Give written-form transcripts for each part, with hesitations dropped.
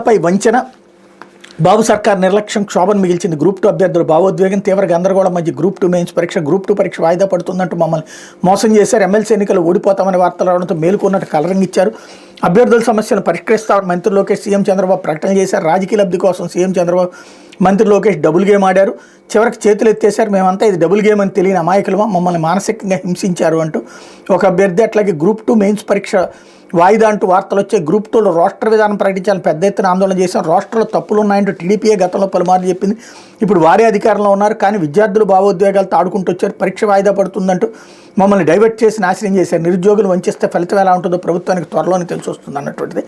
పై వంచన బాబు సర్కార్ నిర్లక్ష్యం క్షోభను మిగిల్చింది. గ్రూప్ 2 అభ్యర్థులు భావోద్వేగం తీవ్ర గందరగోళం మధ్య గ్రూప్ 2 మెయిన్స్ పరీక్ష గ్రూప్ 2 పరీక్ష వాయిదా పడుతుందంటూ మమ్మల్ని మోసం చేశారు. ఎమ్మెల్సీ ఎన్నికలు ఓడిపోతామని వార్తలు రావడంతో మేలుకున్నట్టు కలరింగ్ ఇచ్చారు. అభ్యర్థుల సమస్యలను పరిష్కరిస్తామని మంత్రి లోకేష్ సీఎం చంద్రబాబు ప్రకటన చేశారు. రాజకీయ లబ్ధి కోసం సీఎం చంద్రబాబు మంత్రి లోకేష్ డబుల్ గేమ్ ఆడారు. చివరికి చేతులు ఎత్తేశారు. మేమంతా ఇది డబుల్ గేమ్ అని తెలియని అమాయకులమా, మమ్మల్ని మానసికంగా హింసించారు అంటూ ఒక అభ్యర్థి, అట్లాగే గ్రూప్ 2 మెయిన్స్ పరీక్ష వాయిదా అంటూ వార్తలు వచ్చాయి. గ్రూప్ 2లో రోస్టర్ విధానం ప్రకటించాలని పెద్ద ఎత్తున ఆందోళన చేశాం. రోస్టర్లో తప్పులు ఉన్నాయంటూ టీడీపీఏ గతంలో పలుమార్లు చెప్పింది. ఇప్పుడు వారే అధికారంలో ఉన్నారు, కానీ విద్యార్థులు భావోద్వేగాలతో ఆడుకుంటూ వచ్చారు. పరీక్ష వాయిదా పడుతుందంటూ మమ్మల్ని డైవర్ట్ చేసి నాశనం చేశారు. నిరుద్యోగులు వంచిస్తే ఫలితం ఎలా ఉంటుందో ప్రభుత్వానికి త్వరలోనే తెలిసి వస్తుంది అన్నటువంటిది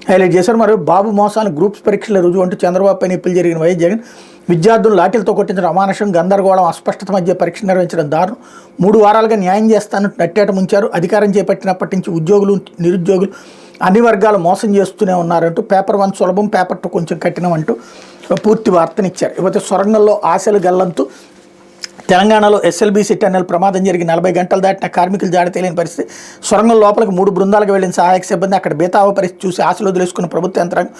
హైలైట్ చేశారు. మరియు బాబు మోసాలు గ్రూప్స్ పరీక్షల రుజువు అంటూ చంద్రబాబు పైన నిప్పులు జరిగిన వైఎస్ జగన్ విద్యార్థులు లాఠీలతో కొట్టించడం అమానుషం, గందరగోళం, అస్పష్టత మధ్య పరీక్ష నిర్వహించడం దారుణం. 3 వారాలుగా న్యాయం చేస్తానని నట్టేట ముంచారు. అధికారం చేపట్టినప్పటి నుంచి ఉద్యోగులు నిరుద్యోగులు అన్ని వర్గాలు మోసం చేస్తూనే ఉన్నారంటూ పేపర్ 1 సులభం, పేపర్ 2 కొంచెం కఠినం అంటూ పూర్తి వార్తనిచ్చారు. ఇకపోతే సొరంగంలో ఆశలు గల్లంతు. తెలంగాణలో ఎస్ఎల్బీసీ టన్నెల్ ప్రమాదం జరిగి 40 గంటలు దాటిన కార్మికులు జాడ తెలియని పరిస్థితి. సొరంగం లోపలికి 3 బృందాలకు వెళ్లిన సహాయక సిబ్బంది అక్కడ బేతావ పరిస్థితి చూసి ఆశలు వదిలేసుకున్న ప్రభుత్వ యంత్రాంగం.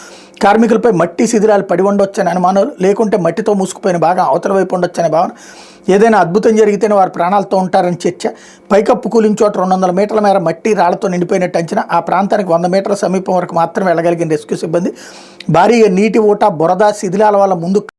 కార్మికులపై మట్టి శిథిరాలు పడి ఉండొచ్చని అనుమానాలు, లేకుంటే మట్టితో మూసుకుపోయిన భాగం అవతల వైపు ఉండొచ్చనే భావన. ఏదైనా అద్భుతం జరిగితేనే వారు ప్రాణాలతో ఉంటారని చర్చ. పైకప్పు కూలిన చోట 200 మీటర్ల మేర మట్టి రాళ్లతో నిండిపోయినట్టు అంచనా. ఆ ప్రాంతానికి 100 మీటర్ల సమీపం వరకు మాత్రం వెళ్ళగలిగిన రెస్క్యూ సిబ్బంది. భారీగా నీటి ఊట, బురద, శిథిలాల వల్ల ముందు